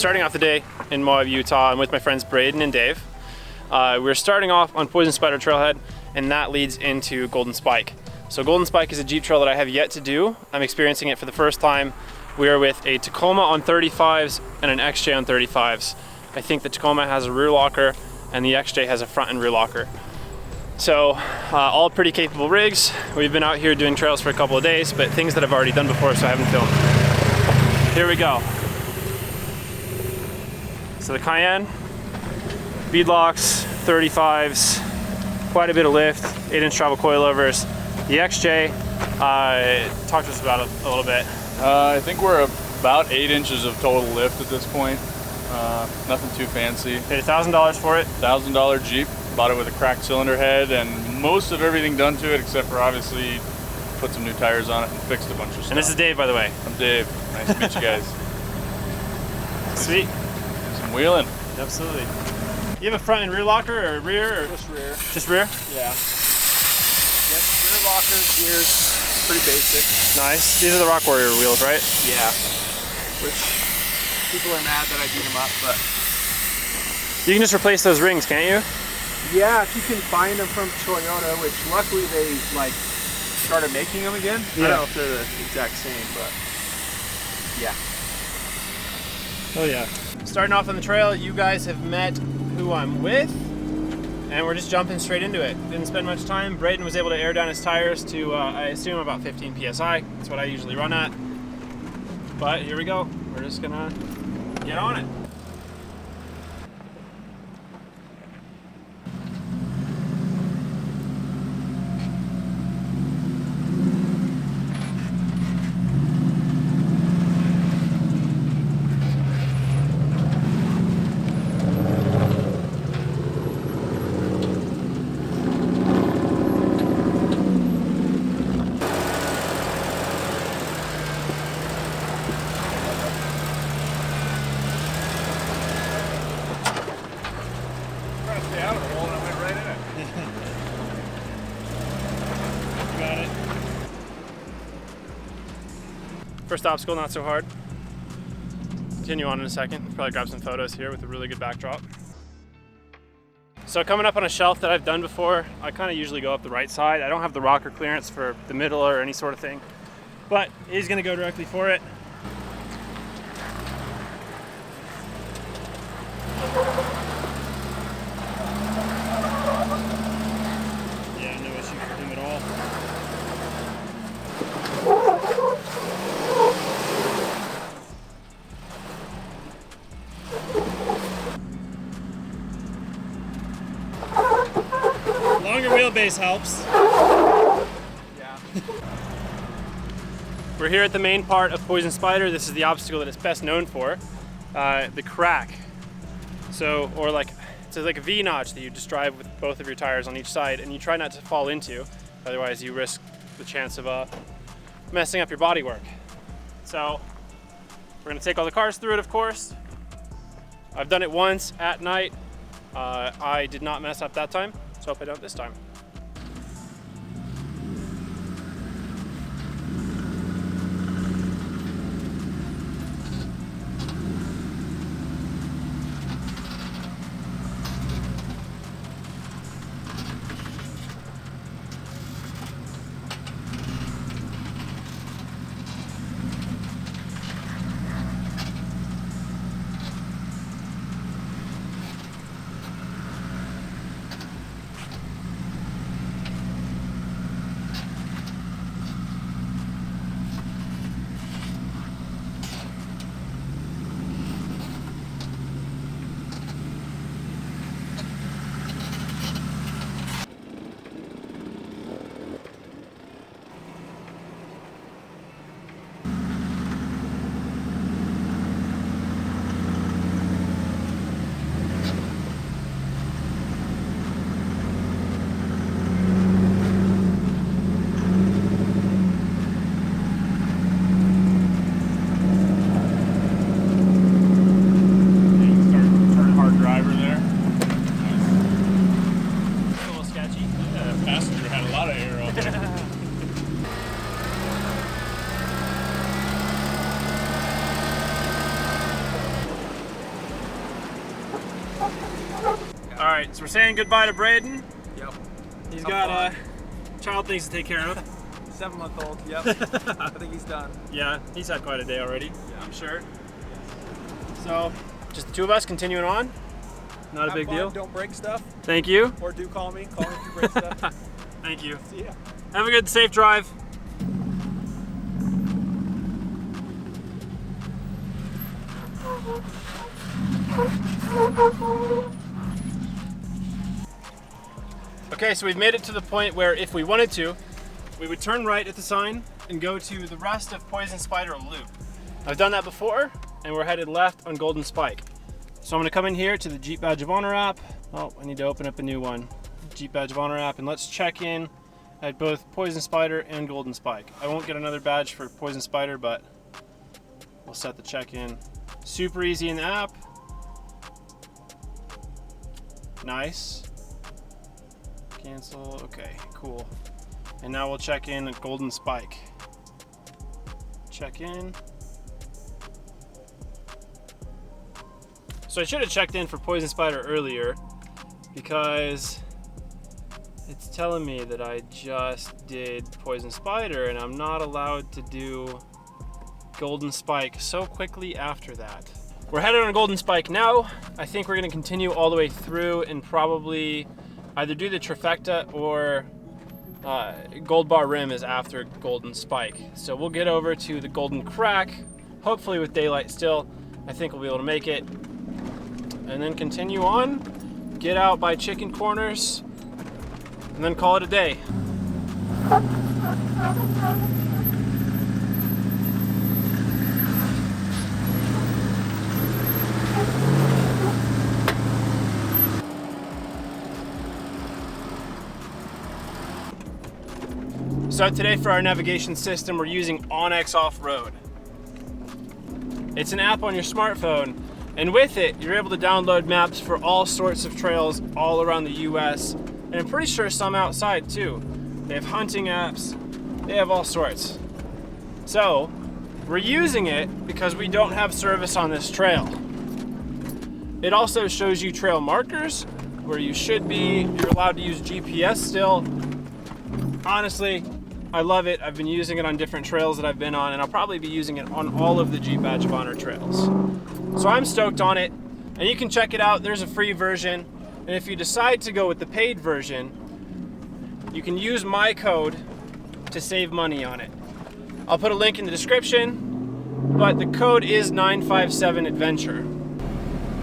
starting off the day in Moab, Utah. I'm with my friends Braden and Dave. We're starting off on Poison Spider Trailhead, and that leads into Golden Spike. So Golden Spike is a Jeep trail that I have yet to do. I'm experiencing it for the first time. We are with a Tacoma on 35s and an XJ on 35s. I think the Tacoma has a rear locker and the XJ has a front and rear locker. So all pretty capable rigs. We've been out here doing trails for a couple of days, but things that I've already done before, so I haven't filmed. Here we go. So the Cayenne, beadlocks, 35s, quite a bit of lift, 8-inch travel coilovers. The XJ, talk to us about it a little bit. I think we're about 8 inches of total lift at this point. Nothing too fancy. Paid $1,000 for it. $1,000 Jeep. Bought it with a cracked cylinder head and most of everything done to it, except for obviously put some new tires on it and fixed a bunch of stuff. And this is Dave, by the way. I'm Dave. Nice to meet you guys. Sweet. Some wheeling. Absolutely. You have a front and rear locker or rear? Or? Just rear. Just rear? Yeah. Yep. Rear lockers, gears, pretty basic. Nice. These are the Rock Warrior wheels, right? Yeah. Which people are mad that I beat them up, but you can just replace those rings, can't you? Yeah, if you can find them from Toyota, which luckily they like started making them again. Yeah. I don't know if they're the exact same, but yeah. Oh yeah. Starting off on the trail, you guys have met who I'm with, and we're just jumping straight into it. Didn't spend much time. Braden was able to air down his tires to, I assume, about 15 PSI. That's what I usually run at. But here we go. We're just gonna get on it. First obstacle, not so hard. Continue on in a second. Probably grab some photos here with a really good backdrop. So coming up on a shelf that I've done before, I kind of usually go up the right side. I don't have the rocker clearance for the middle or any sort of thing, but he's gonna go directly for it. Yeah, no issue for him at all. Longer wheelbase helps. Yeah. We're here at the main part of Poison Spider. This is the obstacle that it's best known for, the crack. So, or like, it's like a V-notch that you just drive with both of your tires on each side, and you try not to fall into, otherwise you risk the chance of messing up your bodywork. So, we're gonna take all the cars through it, of course. I've done it once at night. I did not mess up that time, so I hope I don't this time. So we're saying goodbye to Braden. Yep. He's got child things to take care of. 7-month-old. Yep. I think he's done. Yeah, he's had quite a day already, I'm sure. So, just the two of us continuing on. Not a big deal. Don't break stuff. Thank you. Or do call me. Call me if you break stuff. Thank you. See ya. Have a good, safe drive. Okay, so we've made it to the point where if we wanted to, we would turn right at the sign and go to the rest of Poison Spider Loop. I've done that before, and we're headed left on Golden Spike. So I'm gonna come in here to the Jeep Badge of Honor app. Oh, I need to open up a new one. Jeep Badge of Honor app, and let's check in at both Poison Spider and Golden Spike. I won't get another badge for Poison Spider, but we'll set the check-in. Super easy in the app. Nice. Cancel, okay, cool. And now we'll check in at Golden Spike. Check in. So I should have checked in for Poison Spider earlier because it's telling me that I just did Poison Spider and I'm not allowed to do Golden Spike so quickly after that. We're headed on Golden Spike now. I think we're gonna continue all the way through and probably either do the trifecta or Gold Bar Rim is after Golden Spike. So we'll get over to the Golden Crack, hopefully with daylight still. I think we'll be able to make it. And then continue on, get out by Chicken Corners, and then call it a day. So today for our navigation system, we're using Onyx Off-Road. It's an app on your smartphone, and with it, you're able to download maps for all sorts of trails all around the US, and I'm pretty sure some outside too. They have hunting apps, they have all sorts. So, we're using it because we don't have service on this trail. It also shows you trail markers, where you should be. You're allowed to use GPS still. Honestly, I love it. I've been using it on different trails that I've been on, and I'll probably be using it on all of the Jeep Badge of Honor trails. So I'm stoked on it, and you can check it out. There's a free version, and if you decide to go with the paid version, you can use my code to save money on it. I'll put a link in the description, but the code is 957adventure.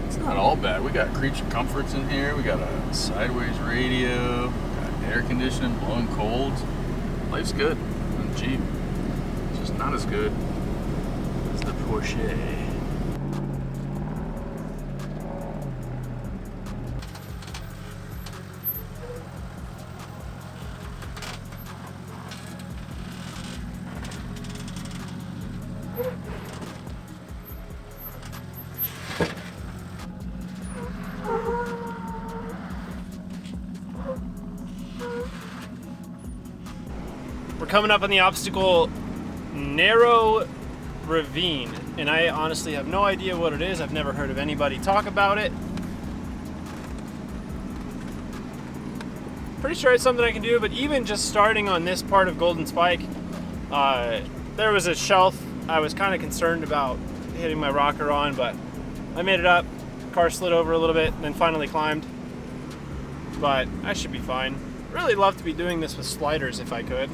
It's not all bad. We got creature comforts in here. We got a sideways radio, got air conditioning, blowing cold. Life's good on the Jeep. It's just not as good as the Porsche. We're coming up on the obstacle Narrow Ravine, and I honestly have no idea what it is. I've never heard of anybody talk about it. Pretty sure it's something I can do, but even just starting on this part of Golden Spike, there was a shelf I was kind of concerned about hitting my rocker on, but I made it up. Car slid over a little bit and then finally climbed, but I should be fine. Really love to be doing this with sliders if I could,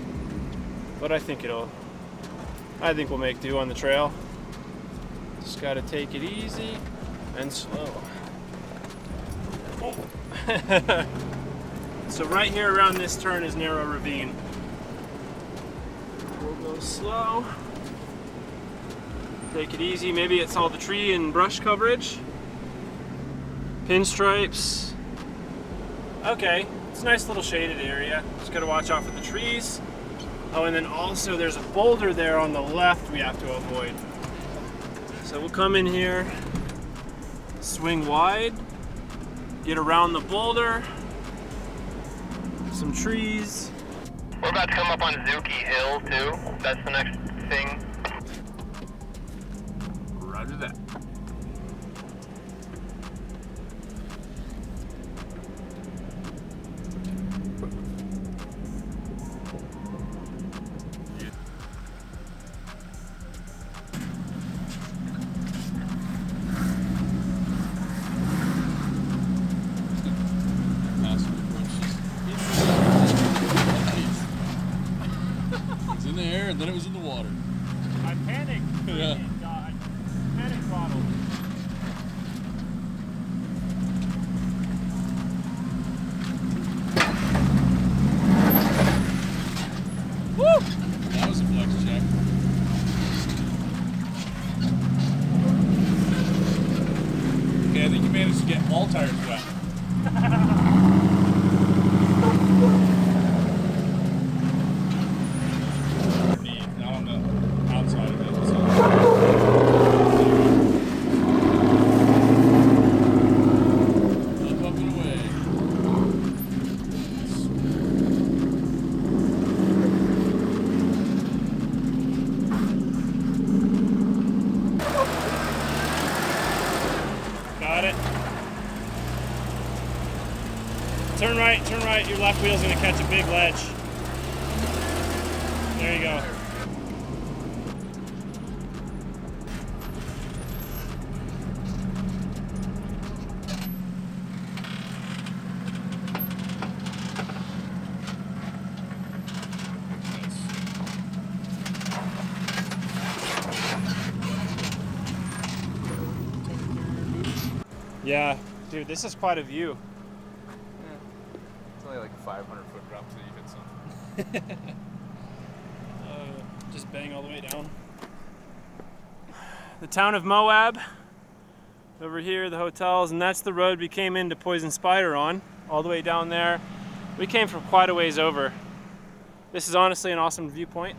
but I think we'll make do on the trail. Just gotta take it easy and slow. Oh. So right here around this turn is Narrow Ravine. We'll go slow. Take it easy. Maybe it's all the tree and brush coverage. Pinstripes. Okay, it's a nice little shaded area. Just gotta watch out for the trees. Oh, and then also there's a boulder there on the left we have to avoid. So we'll come in here, swing wide, get around the boulder, some trees. We're about to come up on Zuki Hill too. That's the next thing. Roger that. there, and then it was in the water. I panicked. Yeah. I panic throttled. Woo! That was a flex check. Okay, I think you managed to get all tires wet. Not on the outside of it. So. Up and away. Got it. Turn right, your left wheel's gonna catch a big ledge. There you go. Yeah, dude, this is quite a view. It's only like a 500-foot drop till you hit something. Just bang all the way down. The town of Moab. Over here, the hotels, and that's the road we came into Poison Spider on, all the way down there. We came from quite a ways over. This is honestly an awesome viewpoint.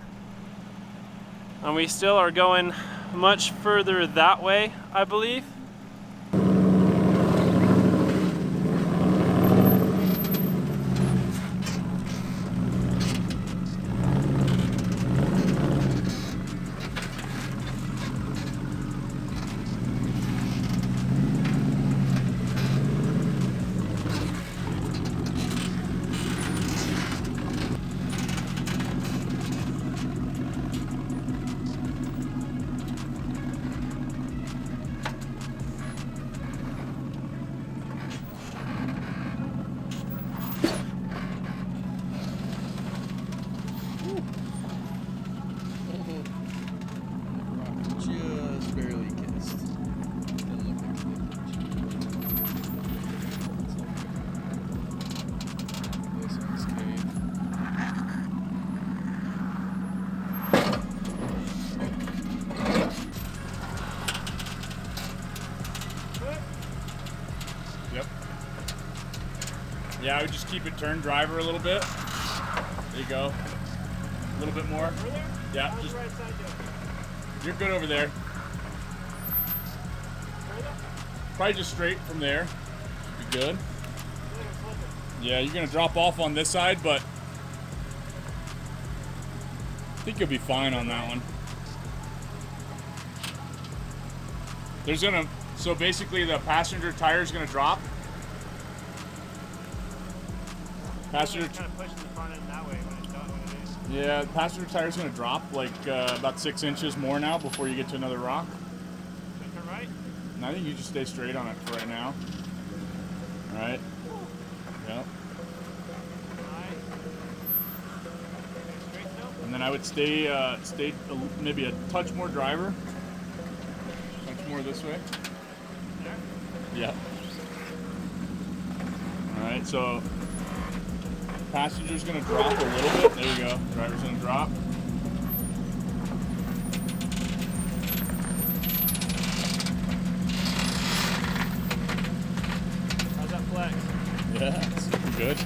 And we still are going much further that way, I believe. Just barely kissed. Didn't look like it. This one's cave. Yep. Yeah, I would just keep it turned driver a little bit. There you go. A little bit more. Yeah, just Right side down. you're good over there. Probably just straight from there. Should be good. Yeah, you're gonna drop off on this side, but I think you'll be fine on that one. So basically the passenger tire is gonna drop. Passenger. Kind of pushing the front end that way when it's done. When it is. Yeah, the passenger tire is gonna drop like about 6 inches more now before you get to another rock. Turn right. And I think you just stay straight on it for right now. All right. Yep. Straight still. And then I would stay maybe a touch more driver. Touch more this way. There. Yeah. All right, so passenger's gonna drop a little bit. There you go. Driver's gonna drop. How's that flex? Yeah, super good.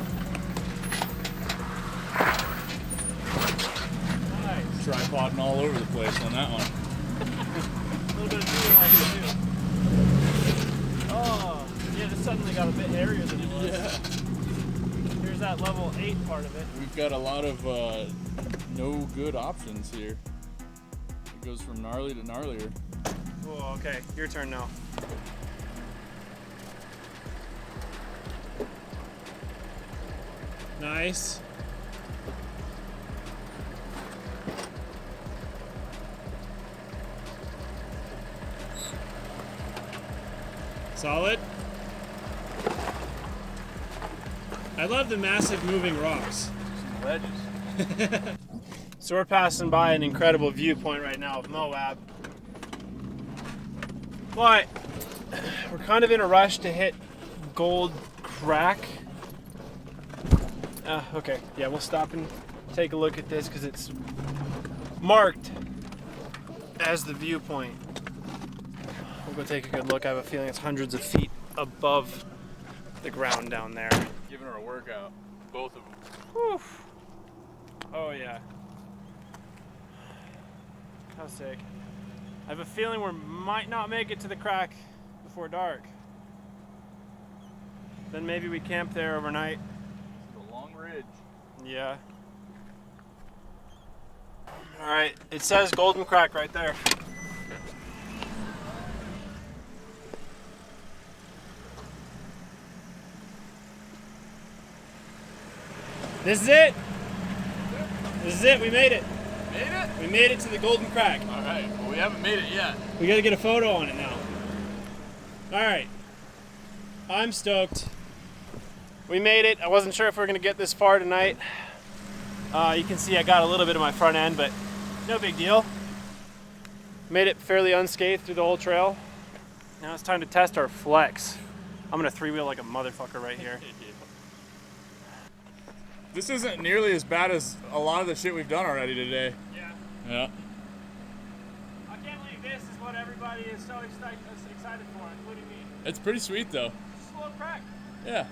Nice. Tripoding all over the place on that one. A little bit of feeling like it too. Oh, yeah, this suddenly got a bit airier than it was. Yeah. Here's that level 8 part of it. We've got a lot of no good options here. It goes from gnarly to gnarlier. Oh, okay. Your turn now. Nice. Solid. I love the massive moving rocks. Some ledges. So we're passing by an incredible viewpoint right now of Moab. But we're kind of in a rush to hit Gold Crack. Okay, yeah, we'll stop and take a look at this because it's marked as the viewpoint. We'll go take a good look. I have a feeling it's hundreds of feet above the ground down there. Giving her a workout, both of them. Whew. Oh yeah. How sick. I have a feeling we might not make it to the crack before dark. Then maybe we camp there overnight. It's a long ridge. Yeah. Alright, it says Golden Crack right there. This is it! This is it, we made it! Made it? We made it to the Golden Crack. Alright, well we haven't made it yet. We gotta get a photo on it now. Alright. I'm stoked. We made it. I wasn't sure if we were gonna get this far tonight. You can see I got a little bit of my front end, but no big deal. Made it fairly unscathed through the whole trail. Now it's time to test our flex. I'm gonna three-wheel like a motherfucker right here. This isn't nearly as bad as a lot of the shit we've done already today. Yeah. Yeah. I can't believe this is what everybody is so excited for, including me. It's pretty sweet though. Just a little crack. Yeah.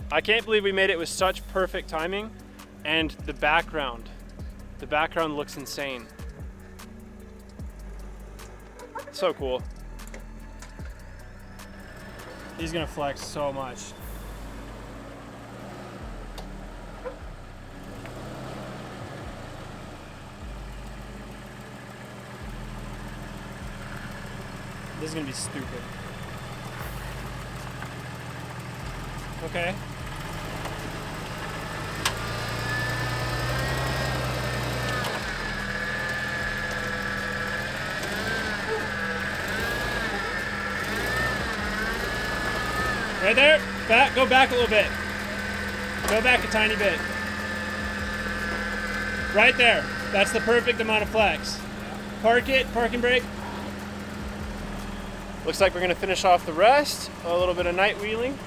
I can't believe we made it with such perfect timing, and the background looks insane. So cool. He's gonna flex so much. This is gonna be stupid. Okay. Right there. Back. Go back a little bit. Go back a tiny bit. Right there. That's the perfect amount of flex. Park it. Park and brake. Looks like we're going to finish off the rest. A little bit of night wheeling.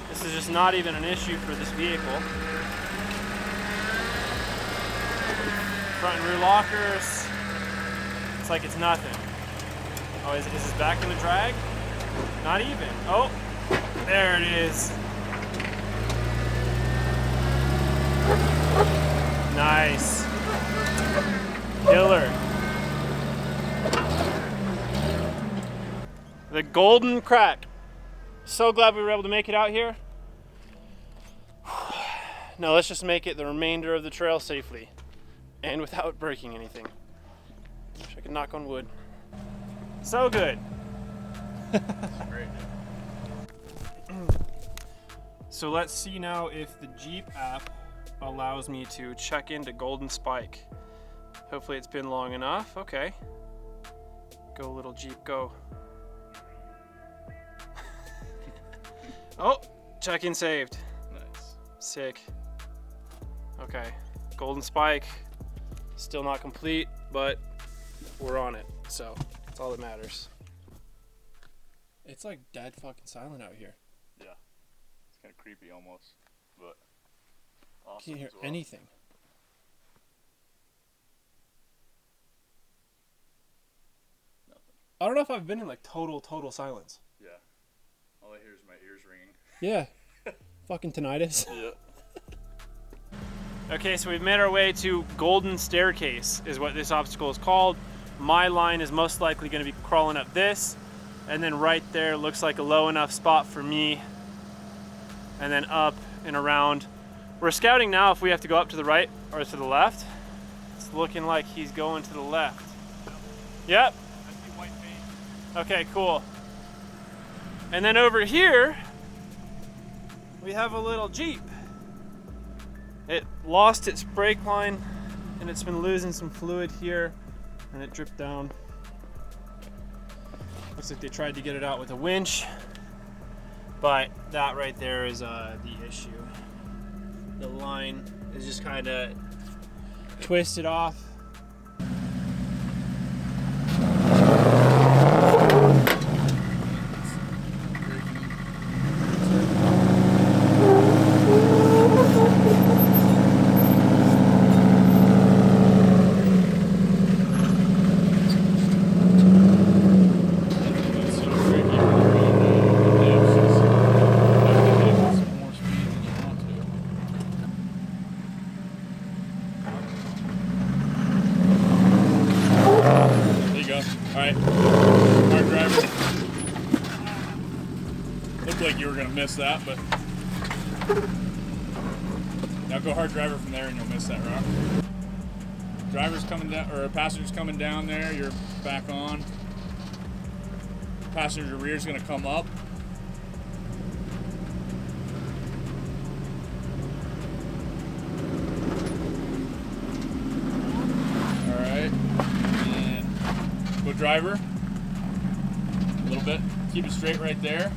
This is just not even an issue for this vehicle. Front and rear lockers. It's like it's nothing. Oh, is this back in the drag? Not even. Oh, there it is. Nice. Killer. The Golden Crack. So glad we were able to make it out here. Now let's just make it the remainder of the trail safely and without breaking anything. Wish I could knock on wood. So good. Great. So let's see now if the Jeep app allows me to check into Golden Spike. Hopefully it's been long enough. Okay. Go little Jeep, go. Oh, check-in saved. Nice. Sick. Okay, Golden Spike, still not complete, but we're on it, so that's all that matters. It's like dead fucking silent out here. Yeah. It's kind of creepy almost, but awesome. Can't hear as well. anything. Nothing. I don't know if I've been in like total silence. Yeah. All I hear is my ears ringing. Yeah. Fucking tinnitus. Yeah. Okay, so we've made our way to Golden Staircase is what this obstacle is called. My line is most likely going to be crawling up this, and then right there looks like a low enough spot for me, and then up and around. We're scouting now if we have to go up to the right or to the left. It's looking like he's going to the left. Yep. I see white paint. Okay, cool. And then over here, we have a little Jeep. It lost its brake line and it's been losing some fluid here and it dripped down. Looks like they tried to get it out with a winch, but that right there is the issue. The line is just kind of twisted off. Miss that, but now go hard driver from there and you'll miss that rock. Driver's coming down, or passenger's coming down there, you're back on. Passenger rear's gonna come up. Alright, and go driver, a little bit, keep it straight right there.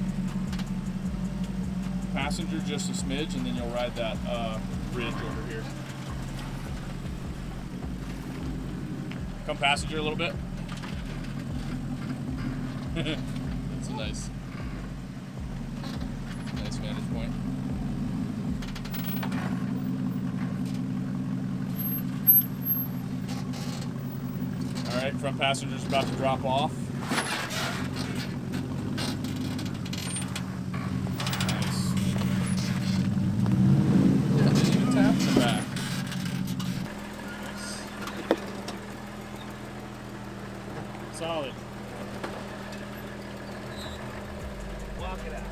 Passenger just a smidge, and then you'll ride that bridge over here. Come passenger a little bit. That's a nice vantage point. All right, front passenger's about to drop off. Solid. Lock it out.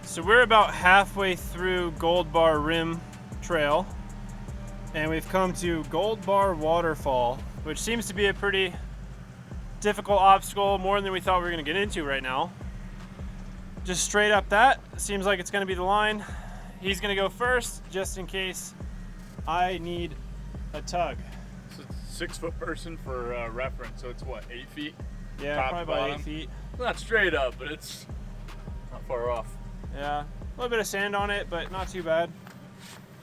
So we're about halfway through Gold Bar Rim Trail, and we've come to Gold Bar Waterfall, which seems to be a pretty difficult obstacle, more than we thought we were going to get into right now. Just straight up that, seems like it's going to be the line. He's going to go first, just in case I need a tug. So it's a 6-foot person for reference, so it's what, 8 feet? Yeah, Top probably to about bottom? 8 feet. Not straight up, but it's not far off. Yeah, a little bit of sand on it, but not too bad.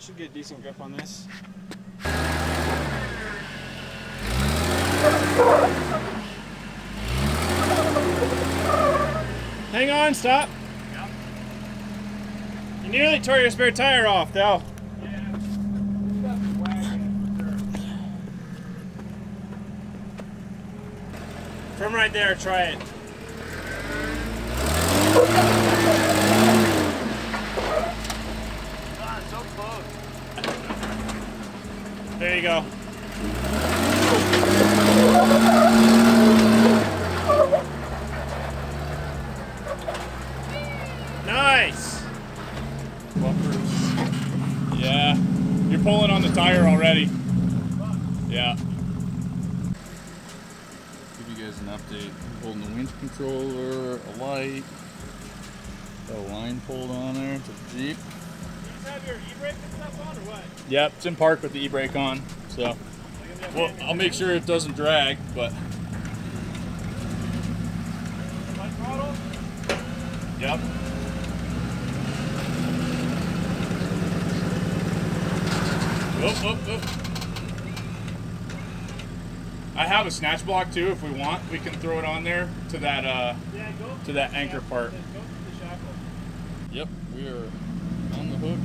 Should get a decent grip on this. Hang on, stop. Yep. You nearly tore your spare tire off, though. Yeah. From right there, try it. God, so close. There you go. Nice. Bumpers. Yeah. You're pulling on the tire already. Yeah. Give you guys an update. Holding the winch controller, a light, got a line pulled on there to the Jeep. guys have your e-brake and stuff on or what? Yep, it's in park with the e-brake on. So, well, I'll make sure it doesn't drag, but. Light throttle? Yep. Oh. I have a snatch block too. If we want, we can throw it on there to that to that anchor part. Yep, we are on the hook.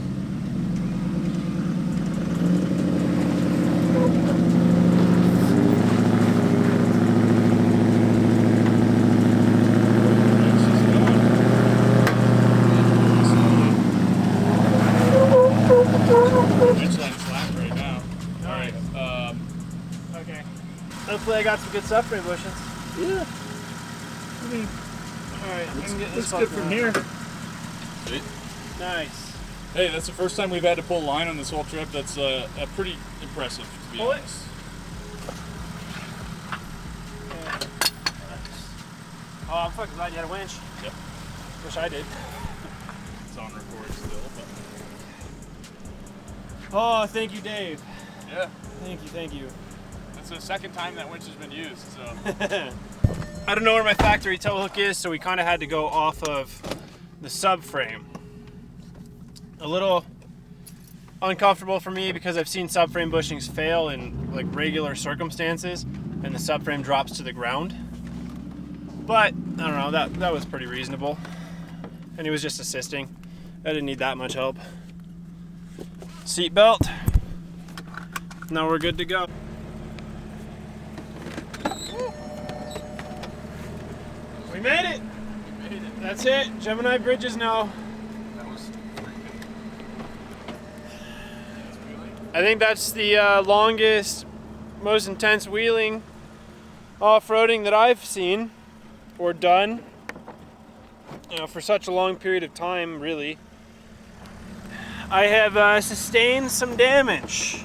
Hopefully I got some good suffering bushes. Yeah. Alright, Looks good from here. Sweet. Nice. Hey, that's the first time we've had to pull line on this whole trip. That's pretty impressive, to be honest. Oh, I'm fucking glad you had a winch. Yep. Wish I did. It's on record still, but. Oh, thank you, Dave. Yeah. Thank you. It's the second time that winch has been used, so. I don't know where my factory tow hook is, so we kind of had to go off of the subframe. A little uncomfortable for me because I've seen subframe bushings fail in like regular circumstances and the subframe drops to the ground. But I don't know, that was pretty reasonable. And he was just assisting. I didn't need that much help. Seat belt. Now we're good to go. We made it! We made it. That's it. Gemini Bridges now. That was I think that's the longest, most intense wheeling off-roading that I've seen or done for such a long period of time, really. I have sustained some damage.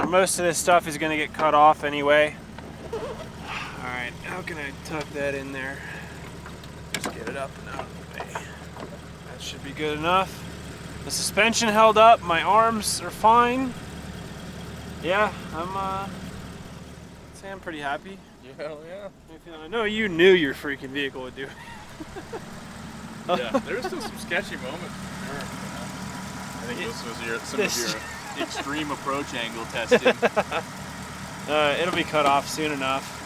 Most of this stuff is going to get cut off anyway. Alright, how can I tuck that in there? Just get it up and out of the way. That should be good enough. The suspension held up, my arms are fine. Yeah, I'm pretty happy. Hell yeah. I know you knew your freaking vehicle would do. Yeah, there's still some sketchy moments for sure. I think this was some of your extreme approach angle testing. It'll be cut off soon enough.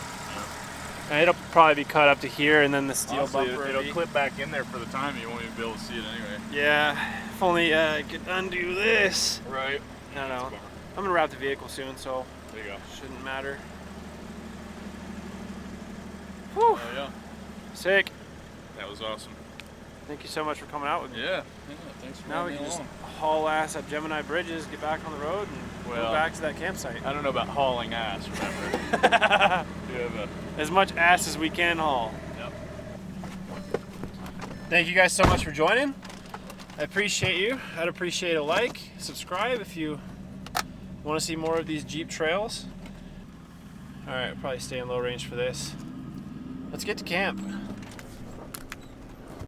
It'll probably be cut up to here, and then the steel bumper. It'll clip back in there for the time. You won't even be able to see it anyway. Yeah, if only I could undo this. Right. I don't know. I'm gonna wrap the vehicle soon, so there you go. Shouldn't matter. Whew. Oh yeah. Sick. That was awesome. Thank you so much for coming out with me. Yeah. Thanks for Now we can just haul ass up Gemini Bridges, get back on the road, and go back to that campsite. I don't know about hauling ass, remember? You have as much ass as we can haul. Yep. Thank you guys so much for joining. I appreciate you. I'd appreciate a like, subscribe if you want to see more of these Jeep trails. All right, I'll probably stay in low range for this. Let's get to camp.